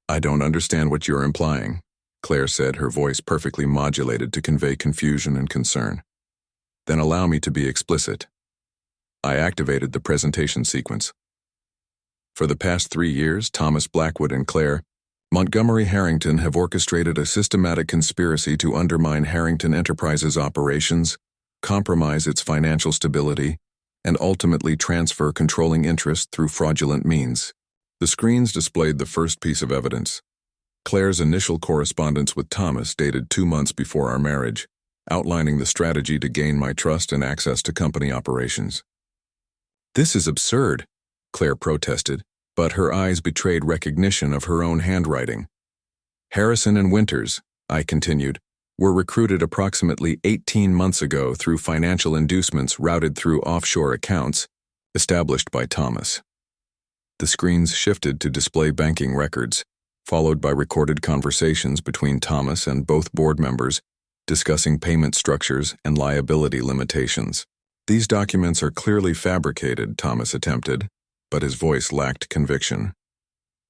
I don't understand what you're implying, Claire said, her voice perfectly modulated to convey confusion and concern. Then allow me to be explicit. I activated the presentation sequence. For the past 3 years, Thomas Blackwood and Claire Montgomery Harrington have orchestrated a systematic conspiracy to undermine Harrington Enterprises' operations, compromise its financial stability, and ultimately transfer controlling interest through fraudulent means. The screens displayed the first piece of evidence. Claire's initial correspondence with Thomas dated 2 months before our marriage, outlining the strategy to gain my trust and access to company operations. This is absurd, Claire protested, but her eyes betrayed recognition of her own handwriting. Harrison and Winters, I continued, were recruited approximately 18 months ago through financial inducements routed through offshore accounts established by Thomas. The screens shifted to display banking records, followed by recorded conversations between Thomas and both board members discussing payment structures and liability limitations. These documents are clearly fabricated, Thomas attempted, but his voice lacked conviction.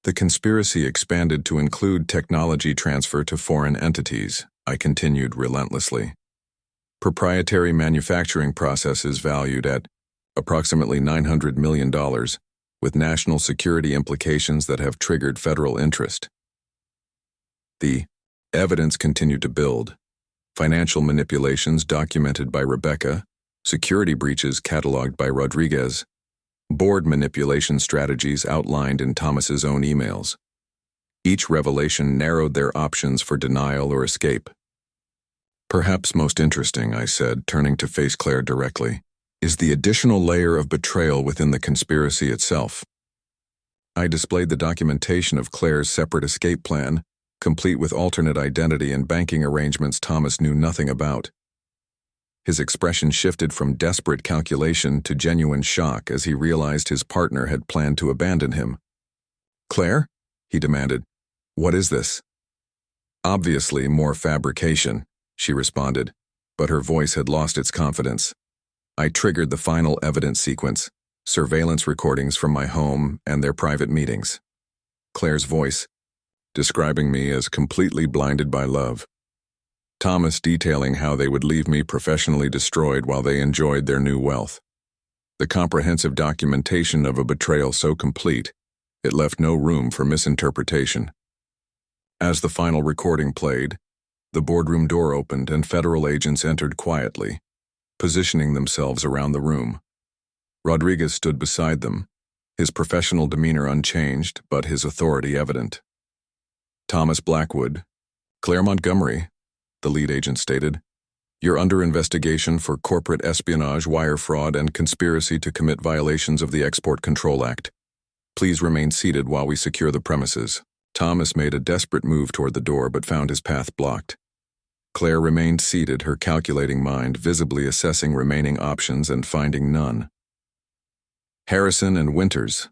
The conspiracy expanded to include technology transfer to foreign entities, I continued relentlessly. Proprietary manufacturing processes valued at approximately $900 million, with national security implications that have triggered federal interest. The evidence continued to build. Financial manipulations documented by Rebecca, security breaches cataloged by Rodriguez, board manipulation strategies outlined in Thomas's own emails. Each revelation narrowed their options for denial or escape. Perhaps most interesting, I said, turning to face Claire directly, is the additional layer of betrayal within the conspiracy itself. I displayed the documentation of Claire's separate escape plan, complete with alternate identity and banking arrangements Thomas knew nothing about. His expression shifted from desperate calculation to genuine shock as he realized his partner had planned to abandon him. "Claire?" he demanded. "What is this?" "Obviously more fabrication," she responded, but her voice had lost its confidence. I triggered the final evidence sequence, surveillance recordings from my home and their private meetings. Claire's voice, describing me as completely blinded by love. Thomas detailing how they would leave me professionally destroyed while they enjoyed their new wealth. The comprehensive documentation of a betrayal so complete, it left no room for misinterpretation. As the final recording played, the boardroom door opened and federal agents entered quietly, positioning themselves around the room. Rodriguez stood beside them, his professional demeanor unchanged but his authority evident. "Thomas Blackwood, Claire Montgomery," the lead agent stated, "you're under investigation for corporate espionage, wire fraud, and conspiracy to commit violations of the Export Control Act. Please remain seated while we secure the premises." Thomas made a desperate move toward the door but found his path blocked. Claire remained seated, her calculating mind visibly assessing remaining options and finding none. "Harrison and Winters,"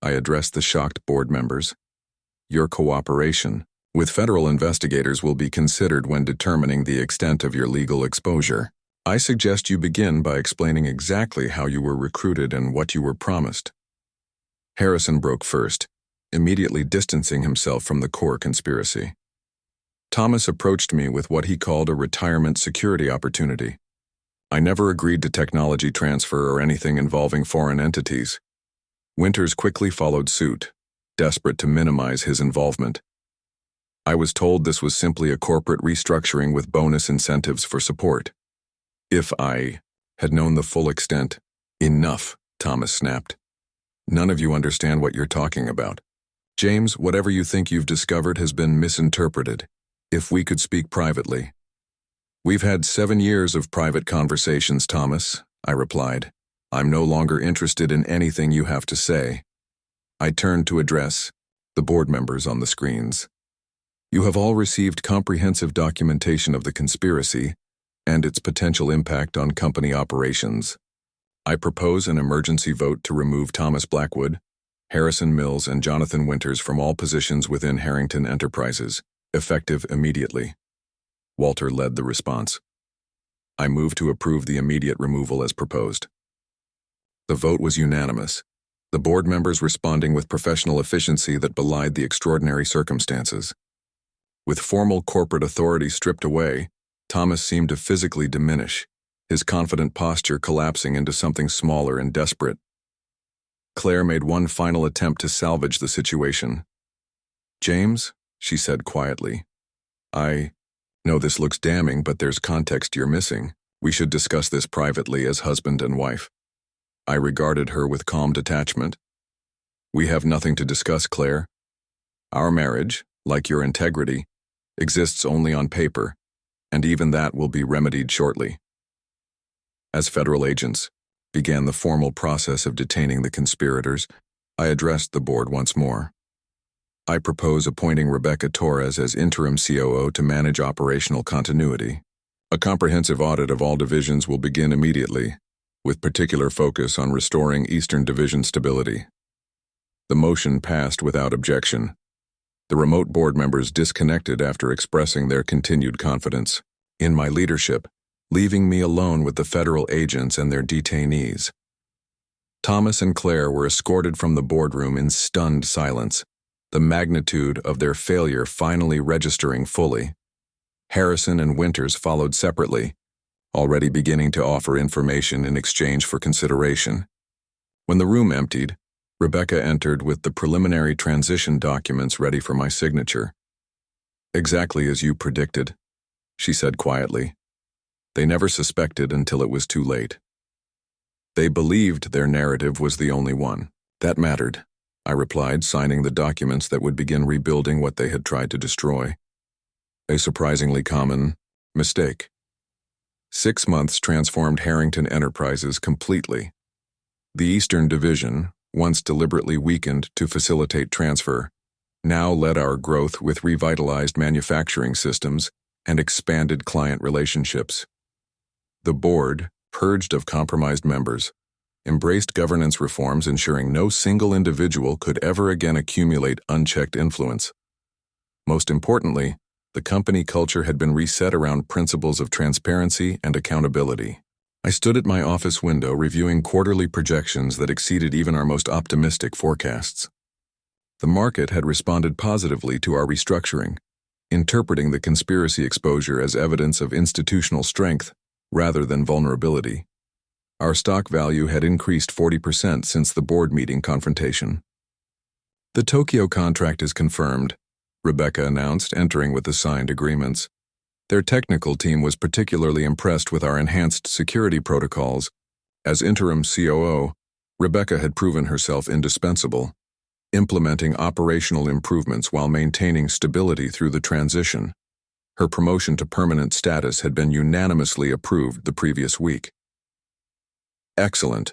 I addressed the shocked board members, "your cooperation with federal investigators will be considered when determining the extent of your legal exposure. I suggest you begin by explaining exactly how you were recruited and what you were promised." Harrison broke first, immediately distancing himself from the core conspiracy. "Thomas approached me with what he called a retirement security opportunity. I never agreed to technology transfer or anything involving foreign entities." Winters quickly followed suit, desperate to minimize his involvement. "I was told this was simply a corporate restructuring with bonus incentives for support." "If I had known the full extent..." "Enough," Thomas snapped. "None of you understand what you're talking about. James, whatever you think you've discovered has been misinterpreted. If we could speak privately." "We've had 7 years of private conversations, Thomas," I replied. "I'm no longer interested in anything you have to say." I turned to address the board members on the screens. "You have all received comprehensive documentation of the conspiracy and its potential impact on company operations. I propose an emergency vote to remove Thomas Blackwood, Harrison Mills, and Jonathan Winters from all positions within Harrington Enterprises, effective immediately. Walter led the response. I move to approve the immediate removal as proposed. The vote was unanimous, the board members responding with professional efficiency that belied the extraordinary circumstances. With formal corporate authority stripped away, Thomas seemed to physically diminish, his confident posture collapsing into something smaller and desperate. Claire made one final attempt to salvage the situation. "James," she said quietly, "I know this looks damning, but there's context you're missing. We should discuss this privately as husband and wife." I regarded her with calm detachment. "We have nothing to discuss, Claire. Our marriage, like your integrity, exists only on paper, and even that will be remedied shortly." As federal agents began the formal process of detaining the conspirators, I addressed the board once more. I propose appointing Rebecca Torres as interim COO to manage operational continuity. A comprehensive audit of all divisions will begin immediately, with particular focus on restoring Eastern Division stability. The motion passed without objection. The remote board members disconnected after expressing their continued confidence in my leadership, leaving me alone with the federal agents and their detainees. Thomas and Claire were escorted from the boardroom in stunned silence, the magnitude of their failure finally registering fully. Harrison and Winters followed separately, already beginning to offer information in exchange for consideration. When the room emptied, Rebecca entered with the preliminary transition documents ready for my signature. "Exactly as you predicted," she said quietly. They never suspected until it was too late. They believed their narrative was the only one that mattered, I replied, signing the documents that would begin rebuilding what they had tried to destroy. A surprisingly common mistake. 6 months transformed Harrington Enterprises completely. The Eastern Division, once deliberately weakened to facilitate transfer, now led our growth with revitalized manufacturing systems and expanded client relationships. The board, purged of compromised members, embraced governance reforms ensuring no single individual could ever again accumulate unchecked influence. Most importantly, the company culture had been reset around principles of transparency and accountability. I stood at my office window reviewing quarterly projections that exceeded even our most optimistic forecasts. The market had responded positively to our restructuring, interpreting the conspiracy exposure as evidence of institutional strength rather than vulnerability. Our stock value had increased 40% since the board meeting confrontation. "The Tokyo contract is confirmed," Rebecca announced, entering with the signed agreements. Their technical team was particularly impressed with our enhanced security protocols. As interim COO, Rebecca had proven herself indispensable, implementing operational improvements while maintaining stability through the transition. Her promotion to permanent status had been unanimously approved the previous week. "Excellent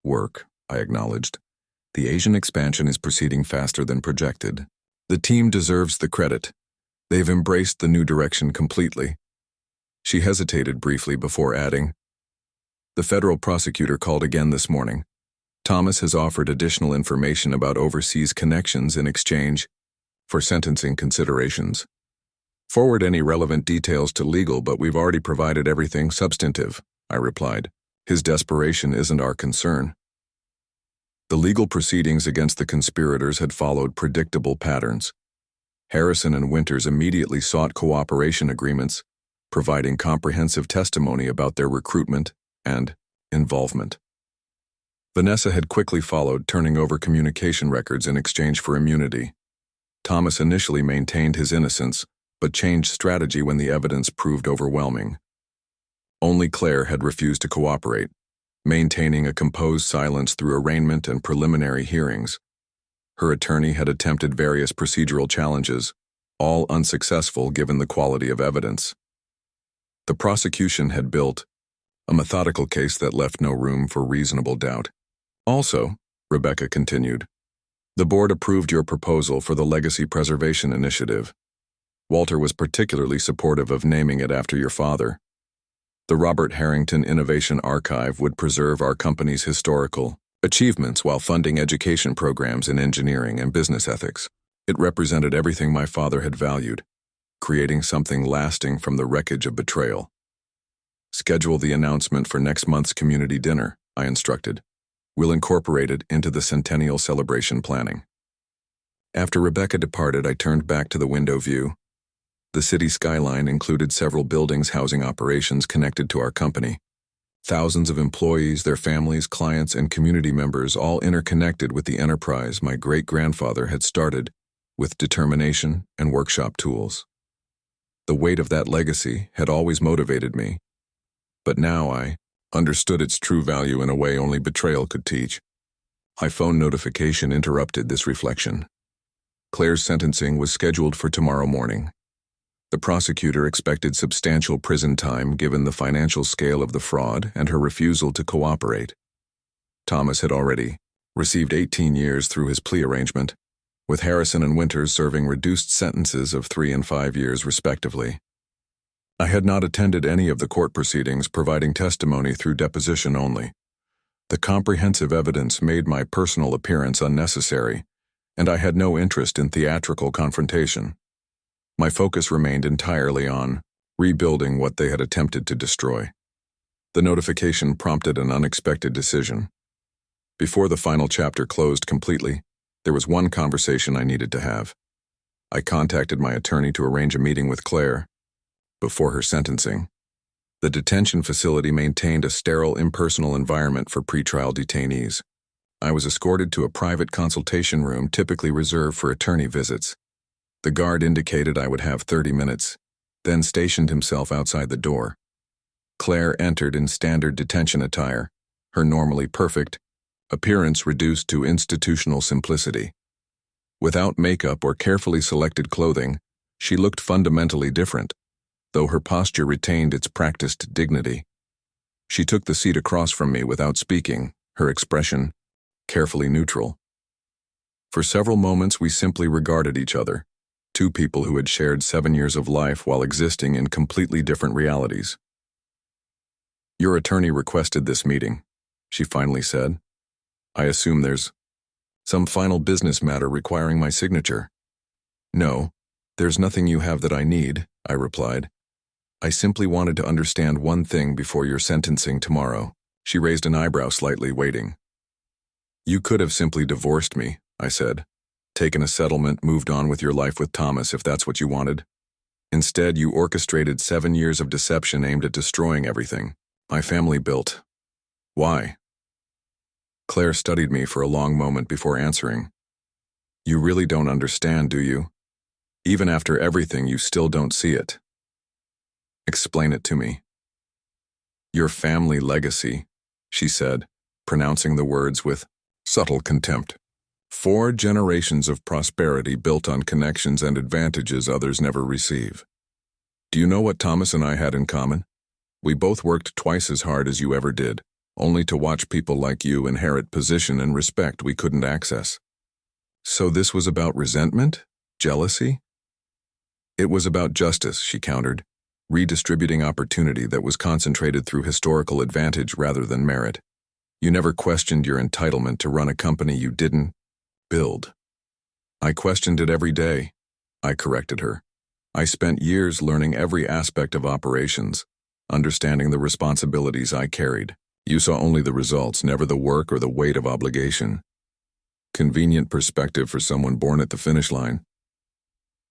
work," I acknowledged. "The Asian expansion is proceeding faster than projected. The team deserves the credit. They've embraced the new direction completely." She hesitated briefly before adding, "The federal prosecutor called again this morning. Thomas has offered additional information about overseas connections in exchange for sentencing considerations. Forward any relevant details to legal, but we've already provided everything substantive," I replied. "His desperation isn't our concern." The legal proceedings against the conspirators had followed predictable patterns. Harrison and Winters immediately sought cooperation agreements, providing comprehensive testimony about their recruitment and involvement. Vanessa had quickly followed, turning over communication records in exchange for immunity. Thomas initially maintained his innocence, but changed strategy when the evidence proved overwhelming. Only Claire had refused to cooperate, maintaining a composed silence through arraignment and preliminary hearings. Her attorney had attempted various procedural challenges, all unsuccessful given the quality of evidence. The prosecution had built a methodical case that left no room for reasonable doubt. "Also," Rebecca continued, "the board approved your proposal for the Legacy Preservation Initiative. Walter was particularly supportive of naming it after your father. The Robert Harrington Innovation Archive would preserve our company's historical achievements while funding education programs in engineering and business ethics. It represented everything my father had valued, creating something lasting from the wreckage of betrayal. Schedule the announcement for next month's community dinner, I instructed. We'll incorporate it into the centennial celebration planning. After Rebecca departed, I turned back to the window view. The city skyline included several buildings housing operations connected to our company. Thousands of employees, their families, clients, and community members all interconnected with the enterprise my great-grandfather had started with determination and workshop tools. The weight of that legacy had always motivated me, but now I understood its true value in a way only betrayal could teach. My phone notification interrupted this reflection. Claire's sentencing was scheduled for tomorrow morning. The prosecutor expected substantial prison time given the financial scale of the fraud and her refusal to cooperate. Thomas had already received 18 years through his plea arrangement, with Harrison and Winters serving reduced sentences of 3 and 5 years respectively. I had not attended any of the court proceedings, providing testimony through deposition only. The comprehensive evidence made my personal appearance unnecessary, and I had no interest in theatrical confrontation. My focus remained entirely on rebuilding what they had attempted to destroy. The notification prompted an unexpected decision. Before the final chapter closed completely, there was one conversation I needed to have. I contacted my attorney to arrange a meeting with Claire. Before her sentencing, the detention facility maintained a sterile, impersonal environment for pretrial detainees. I was escorted to a private consultation room typically reserved for attorney visits. The guard indicated I would have 30 minutes, then stationed himself outside the door. Claire entered in standard detention attire, her normally perfect appearance reduced to institutional simplicity. Without makeup or carefully selected clothing, she looked fundamentally different, though her posture retained its practiced dignity. She took the seat across from me without speaking, her expression carefully neutral. For several moments we simply regarded each other, two people who had shared 7 years of life while existing in completely different realities. "Your attorney requested this meeting," she finally said. "I assume there's some final business matter requiring my signature." "No, there's nothing you have that I need," I replied. "I simply wanted to understand one thing before your sentencing tomorrow." She raised an eyebrow slightly, waiting. "You could have simply divorced me," I said. "Taken a settlement, moved on with your life with Thomas if that's what you wanted. Instead, you orchestrated 7 years of deception aimed at destroying everything my family built. Why?" Claire studied me for a long moment before answering. "You really don't understand, do you? Even after everything, you still don't see it." "Explain it to me." "Your family legacy," she said, pronouncing the words with subtle contempt. 4 generations of prosperity built on connections and advantages others never receive. Do you know what Thomas and I had in common? We both worked twice as hard as you ever did, only to watch people like you inherit position and respect we couldn't access. So this was about resentment? Jealousy? It was about justice, she countered, redistributing opportunity that was concentrated through historical advantage rather than merit. You never questioned your entitlement to run a company you didn't build. I questioned it every day, I corrected her. I spent years learning every aspect of operations, understanding the responsibilities I carried. You saw only the results, never the work or the weight of obligation. Convenient perspective for someone born at the finish line.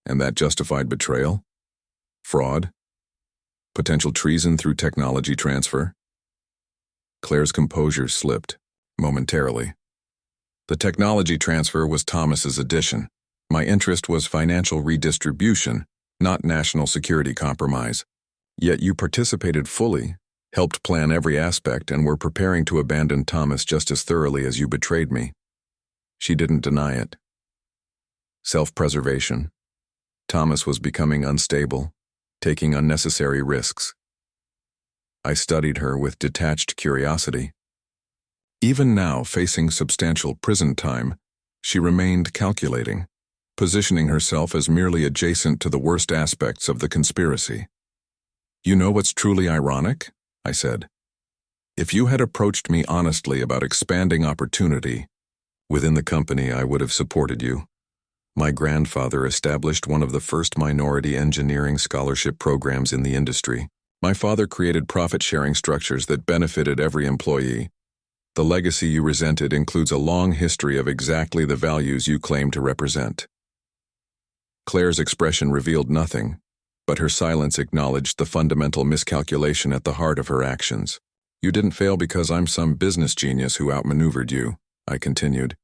And that justified betrayal? Fraud? Potential treason through technology transfer? Claire's composure slipped, momentarily. The technology transfer was Thomas's addition. My interest was financial redistribution, not national security compromise. Yet you participated fully, helped plan every aspect, and were preparing to abandon Thomas just as thoroughly as you betrayed me. She didn't deny it. Self-preservation. Thomas was becoming unstable, taking unnecessary risks. I studied her with detached curiosity. Even now, facing substantial prison time, she remained calculating, positioning herself as merely adjacent to the worst aspects of the conspiracy. You know what's truly ironic? I said. If you had approached me honestly about expanding opportunity within the company, I would have supported you. My grandfather established one of the first minority engineering scholarship programs in the industry. My father created profit-sharing structures that benefited every employee. The legacy you resented includes a long history of exactly the values you claim to represent. Claire's expression revealed nothing, but her silence acknowledged the fundamental miscalculation at the heart of her actions. You didn't fail because I'm some business genius who outmaneuvered you, I continued.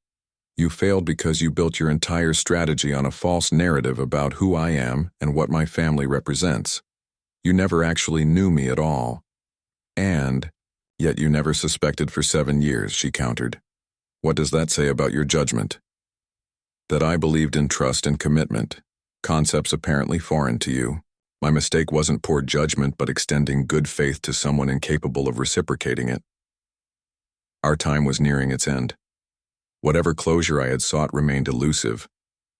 You failed because you built your entire strategy on a false narrative about who I am and what my family represents. You never actually knew me at all. And yet you never suspected for 7 years, she countered. What does that say about your judgment? That I believed in trust and commitment, concepts apparently foreign to you. My mistake wasn't poor judgment, but extending good faith to someone incapable of reciprocating it. Our time was nearing its end. Whatever closure I had sought remained elusive,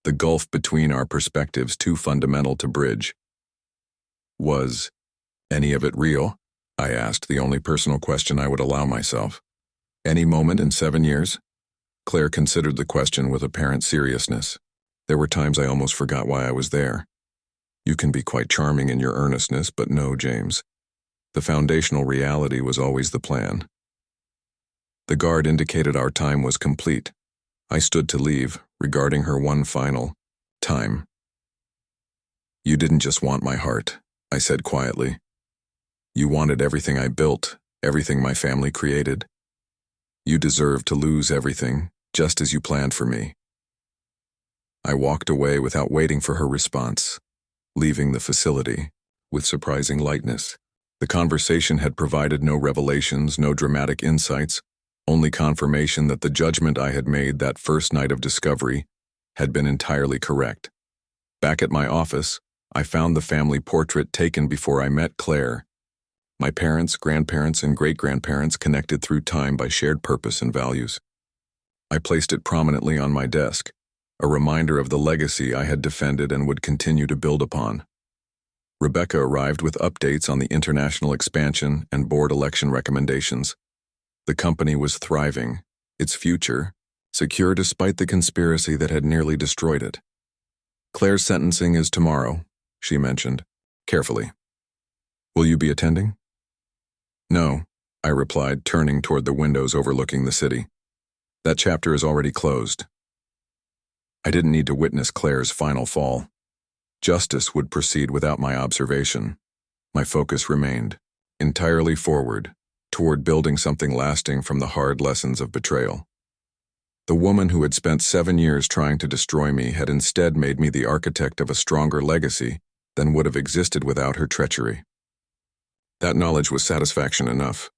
the gulf between our perspectives too fundamental to bridge. Was any of it real? I asked, the only personal question I would allow myself. Any moment in 7 years? Claire considered the question with apparent seriousness. There were times I almost forgot why I was there. You can be quite charming in your earnestness, but no, James. The foundational reality was always the plan. The guard indicated our time was complete. I stood to leave, regarding her one final time. You didn't just want my heart, I said quietly. You wanted everything I built, everything my family created. You deserved to lose everything, just as you planned for me. I walked away without waiting for her response, leaving the facility with surprising lightness. The conversation had provided no revelations, no dramatic insights, only confirmation that the judgment I had made that first night of discovery had been entirely correct. Back at my office, I found the family portrait taken before I met Claire. My parents, grandparents, and great-grandparents connected through time by shared purpose and values. I placed it prominently on my desk, a reminder of the legacy I had defended and would continue to build upon. Rebecca arrived with updates on the international expansion and board election recommendations. The company was thriving, its future secure despite the conspiracy that had nearly destroyed it. Claire's sentencing is tomorrow, she mentioned, carefully. Will you be attending? No, I replied, turning toward the windows overlooking the city. That chapter is already closed. I didn't need to witness Claire's final fall. Justice would proceed without my observation. My focus remained entirely forward, toward building something lasting from the hard lessons of betrayal. The woman who had spent 7 years trying to destroy me had instead made me the architect of a stronger legacy than would have existed without her treachery. That knowledge was satisfaction enough.